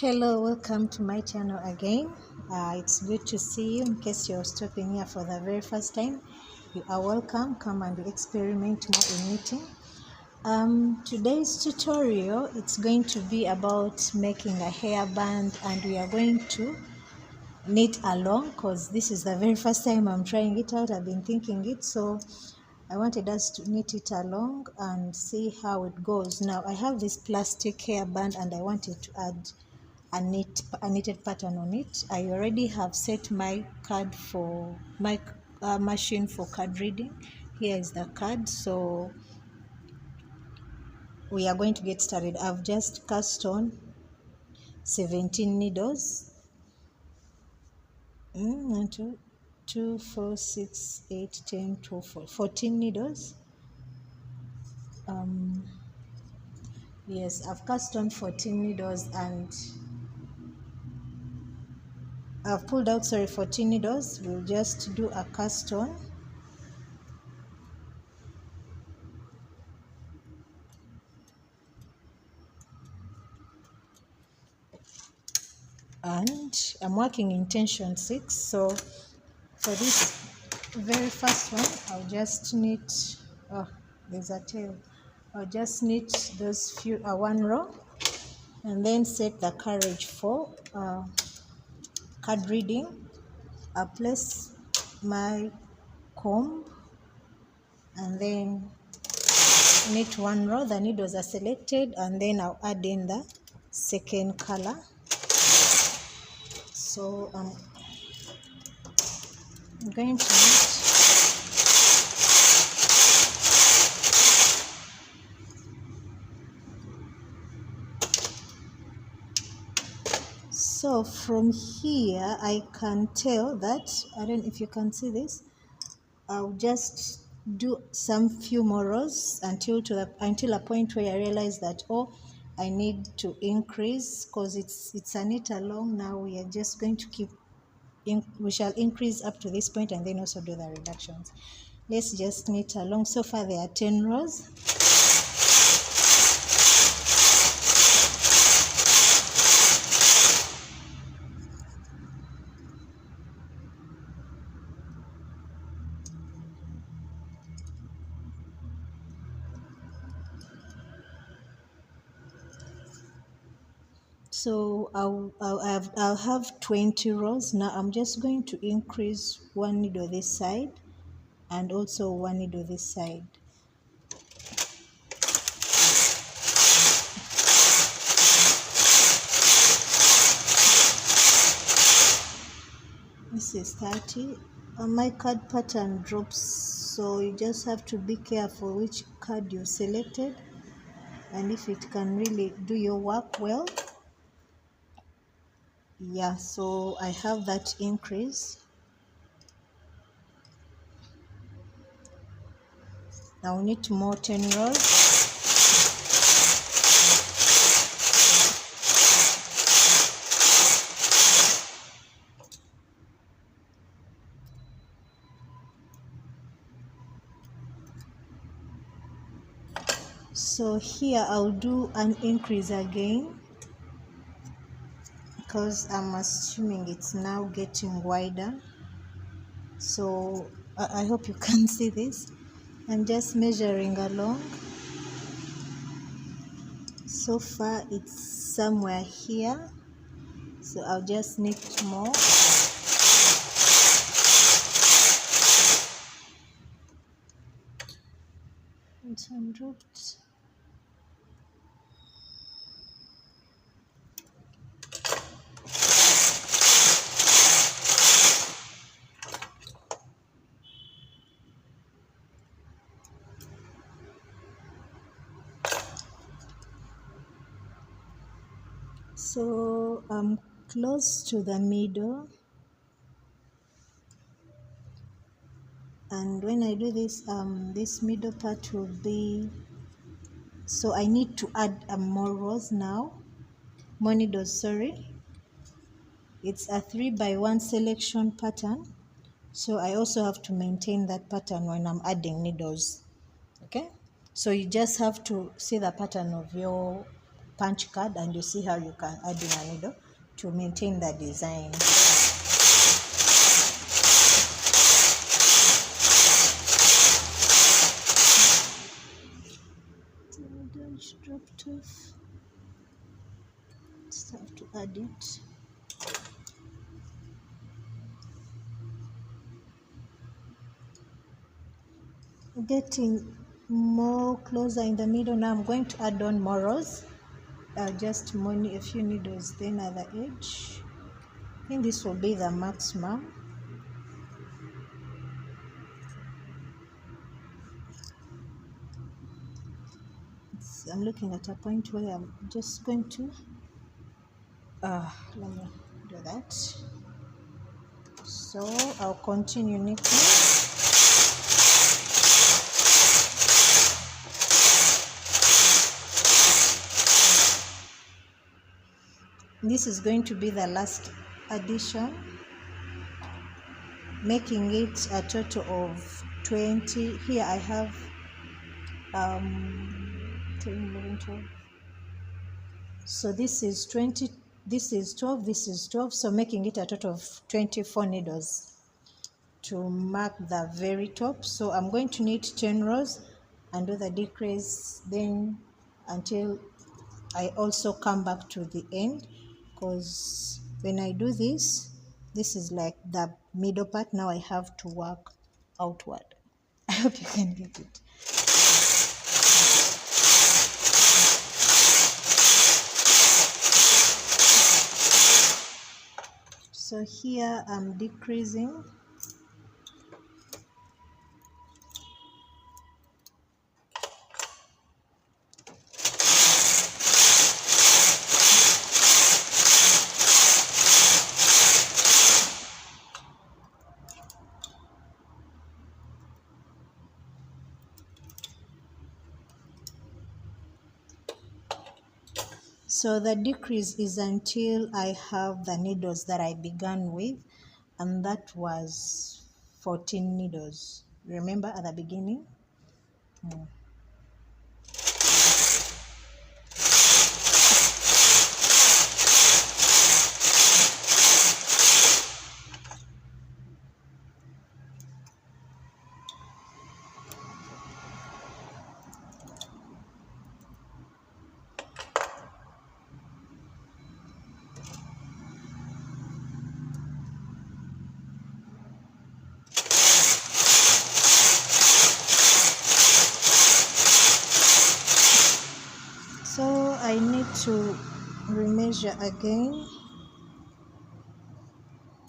Hello, welcome to my channel again. It's good to see you. In case you're stopping here for the very first time, you are welcome. Come and experiment more in knitting. Today's tutorial, it's going to be about making a hairband, and we are going to knit along because this is the very first time I'm trying it out. I've been thinking it, so I wanted us to knit it along and see how it goes. Now I have this plastic hairband and I wanted to add a knitted pattern on it. I already have set my card for my machine for card reading. Here is the card, so we are going to get started. I've just cast on 17 needles. 1, 2, 2, 4, 6, 8, 10, 12, 14 needles. Yes, I've cast on 14 needles and I've pulled out 14 needles. We'll just do a cast on. And I'm working in tension 6, so for this very first one I'll just knit, there's a tail, I'll just knit those few one row and then set the carriage for card reading. I'll place my comb and then knit one row. The needles are selected and then I'll add in the second color. So I'm going to knit so from here I can tell that, I don't know if you can see this, I'll just do some few more rows until a point where I realize that I need to increase, because it's a knit along. Now we are just going to we shall increase up to this point and then also do the reductions. Let's just knit along. So far there are 10 rows. So I'll have 20 rows. Now I'm just going to increase one needle this side and also one needle this side. This is 30. My card pattern drops, so you just have to be careful which card you selected and if it can really do your work well. Yeah, so I have that increase. Now we need more 10 rows. So here I'll do an increase again because I'm assuming it's now getting wider. So I hope you can see this. I'm just measuring along. So far it's somewhere here, so I'll just knit more. It's undropped. So I'm close to the middle, and when I do this, this middle part will be, so I need to add more rows now, more needles, sorry. It's a 3x1 selection pattern, so I also have to maintain that pattern when I'm adding needles. Okay, so you just have to see the pattern of your punch card, and you see how you can add in a needle to maintain the design. Dropped off. Just have to add it. Getting more closer in the middle. Now I'm going to add on more rows, just a few needles then at the edge. I think this will be the maximum. I'm looking at a point where I'm just going to let me do that. So I'll continue knitting. This is going to be the last addition, making it a total of 20. Here I have 10, 11, 12. So this is 20, this is 12, this is 12, so making it a total of 24 needles to mark the very top. So I'm going to knit 10 rows and do the decrease then until I also come back to the end, because when I do this, this is like the middle part. Now I have to work outward. I hope you can get it. So here I'm decreasing. So the decrease is until I have the needles that I began with, and that was 14 needles. Remember at the beginning? So I need to remeasure again.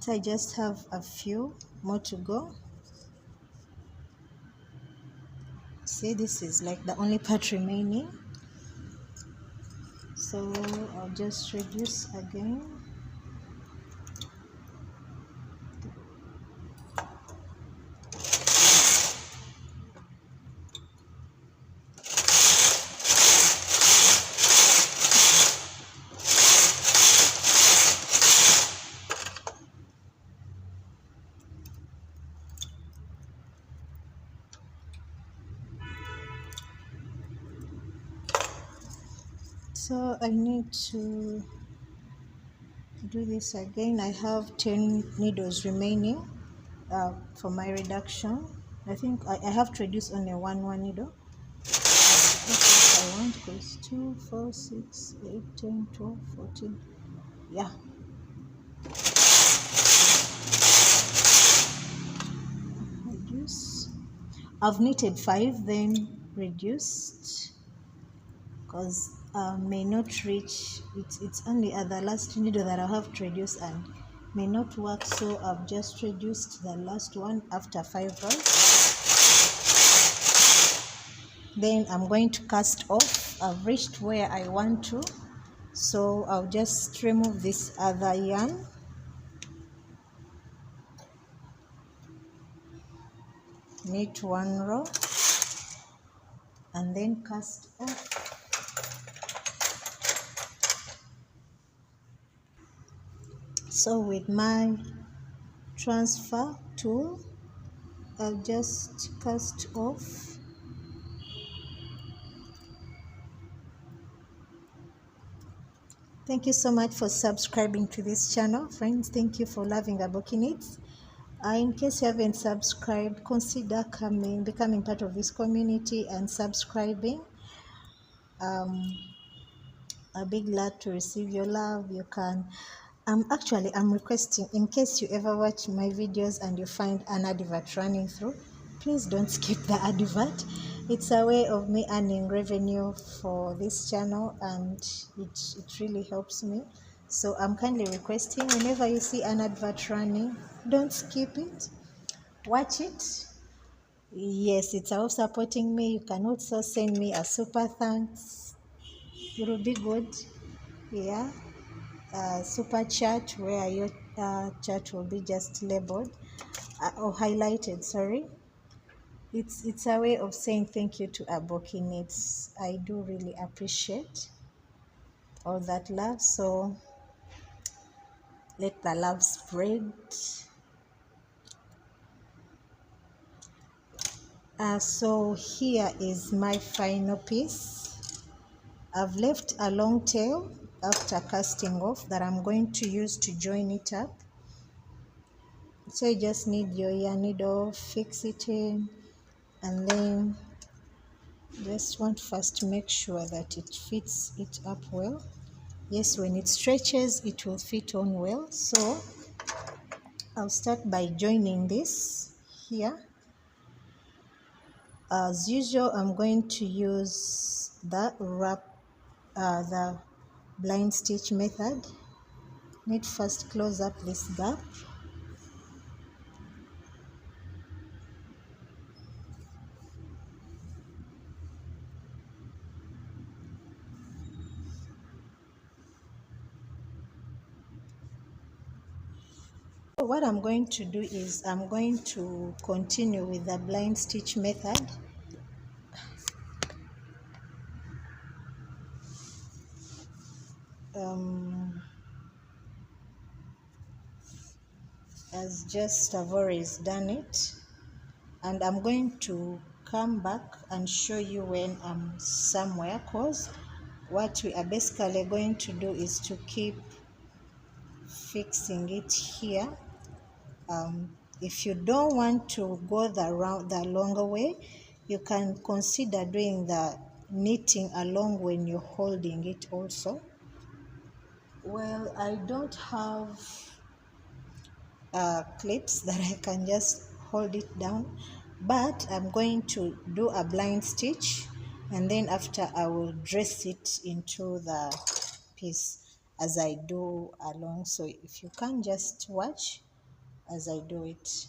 So I just have a few more to go. See, this is like the only part remaining. So I'll just reduce again. So I need to do this again. I have 10 needles remaining for my reduction. I think I have to reduce only one needle. That's what I want, because 2, 4, 6, 8, 10, 12, 14. Yeah. Reduce. I've knitted 5, then reduced, because may not reach, it's only at the last needle that I have to reduce and may not work, so I've just reduced the last one after 5 rows. Then I'm going to cast off. I've reached where I want to, so I'll just remove this other yarn. Knit 1 row and then cast off. So with my transfer tool, I'll just cast off. Thank you so much for subscribing to this channel, friends. Thank you for loving Aboki Knits. In case you haven't subscribed, consider becoming part of this community and subscribing. I'll be glad to receive your love. You can I'm requesting, in case you ever watch my videos and you find an advert running through, please don't skip the advert. It's a way of me earning revenue for this channel, and it really helps me. So I'm kindly requesting, whenever you see an advert running, don't skip it, watch it. Yes, it's also supporting me. You can also send me a super thanks. It will be good. Yeah, super chat, where your chat will be just labeled or highlighted, sorry. It's a way of saying thank you to Aboki Knits. I do really appreciate all that love, so let the love spread. So here is my final piece. I've left a long tail after casting off that I'm going to use to join it up. So you just need your yarn needle, fix it in, and then just want first to make sure that it fits it up well. Yes, when it stretches, it will fit on well. So I'll start by joining this here. As usual, I'm going to use the blind stitch method. Need first close up this gap. So what I'm going to do is I'm going to continue with the blind stitch method. As just I've always done it, and I'm going to come back and show you when I'm somewhere, because what we are basically going to do is to keep fixing it here. If you don't want to go the longer way, you can consider doing the knitting along when you're holding it also. Well, I don't have clips that I can just hold it down, but I'm going to do a blind stitch, and then after I will dress it into the piece as I do along. So if you can just watch as I do it.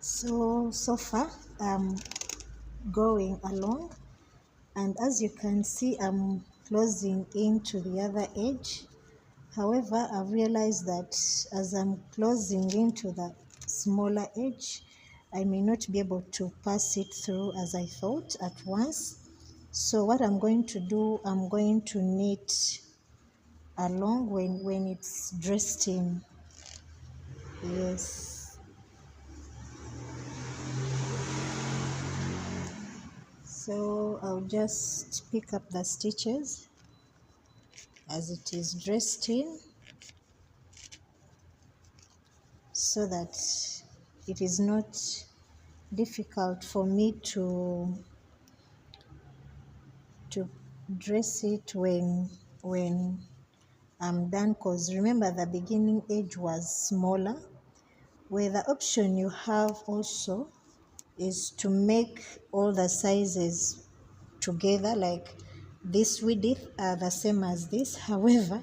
So far I'm going along, and as you can see, I'm closing into the other edge. However, I've realized that as I'm closing into the smaller edge, I may not be able to pass it through as I thought at once. So what I'm going to do, I'm going to knit along when it's dressed in. Yes. So I'll just pick up the stitches as it is dressed in, so that it is not difficult for me to dress it when I'm done, because remember the beginning edge was smaller. Where the option you have also is to make all the sizes together, like this width are the same as this. However,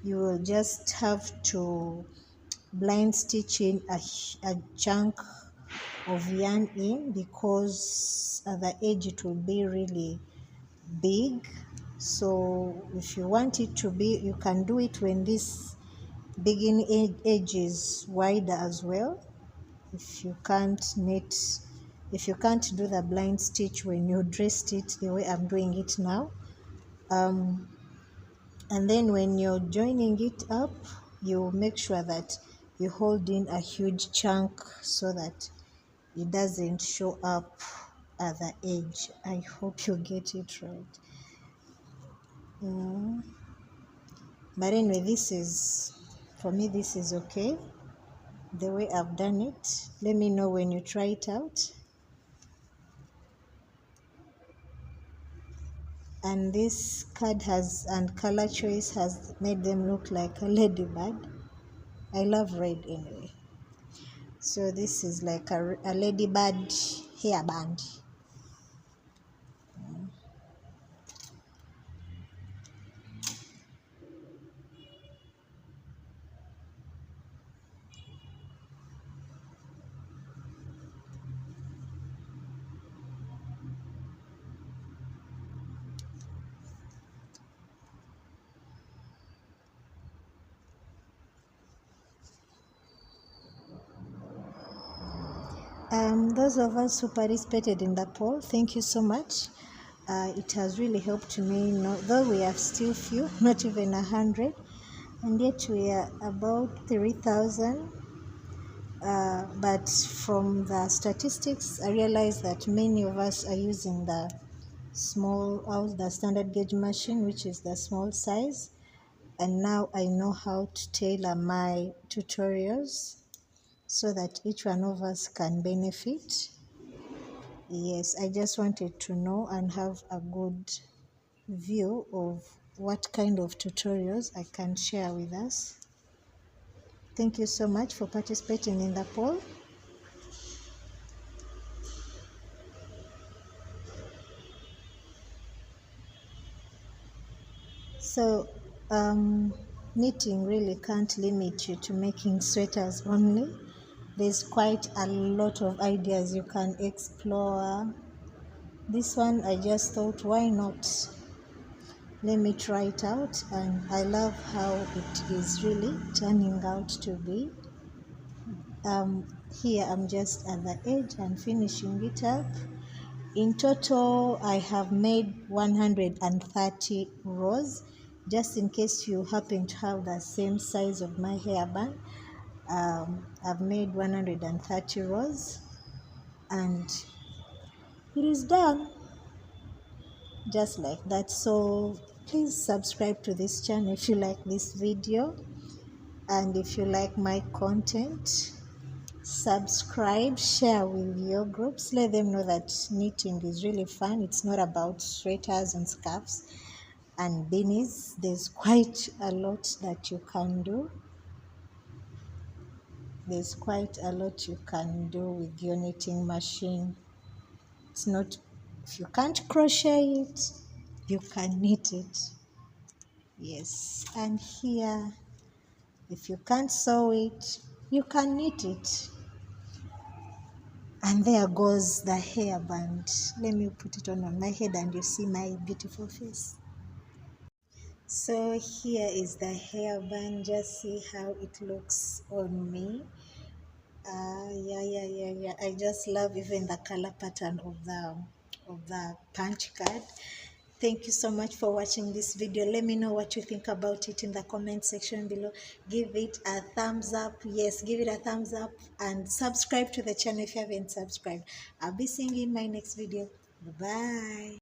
you will just have to blind stitch in a chunk of yarn in, because at the edge it will be really big. So if you want it to be, you can do it when this beginning edge is wider as well. If you can't knit, if you can't do the blind stitch when you dressed it the way I'm doing it now, and then when you're joining it up, you make sure that you hold in a huge chunk so that it doesn't show up at the edge. I hope you get it right. But anyway, this is, for me, this is okay the way I've done it. Let me know when you try it out. And this card has, and color choice has made them look like a ladybird. I love red anyway. So this is like a ladybird hairband. Those of us who participated in the poll, thank you so much. It has really helped me, though we are still few, not even 100, and yet we are about 3,000. But from the statistics, I realize that many of us are using the the standard gauge machine, which is the small size. And now I know how to tailor my tutorials so that each one of us can benefit. Yes, I just wanted to know and have a good view of what kind of tutorials I can share with us. Thank you so much for participating in the poll. So knitting really can't limit you to making sweaters only. There's quite a lot of ideas you can explore. This one I just thought, why not? Let me try it out, and I love how it is really turning out to be. Here I'm just at the edge and finishing it up. In total, I have made 130 rows. Just in case you happen to have the same size of my hairband, I've made 130 rows, and it is done just like that. So please subscribe to this channel if you like this video, and if you like my content, subscribe, share with your groups, let them know that knitting is really fun. It's not about sweaters and scarves and beanies. There's quite a lot that you can do. There's quite a lot you can do with your knitting machine. It's not, if you can't crochet it, you can knit it. Yes, and here, if you can't sew it, you can knit it. And there goes the hairband. Let me put it on my head and you see my beautiful face. So here is the hairband. Just see how it looks on me. Yeah. I just love even the color pattern of the punch card. Thank you so much for watching this video. Let me know what you think about it in the comment section below. Give it a thumbs up. Yes, give it a thumbs up, and subscribe to the channel if you haven't subscribed. I'll be seeing you in my next video. Bye.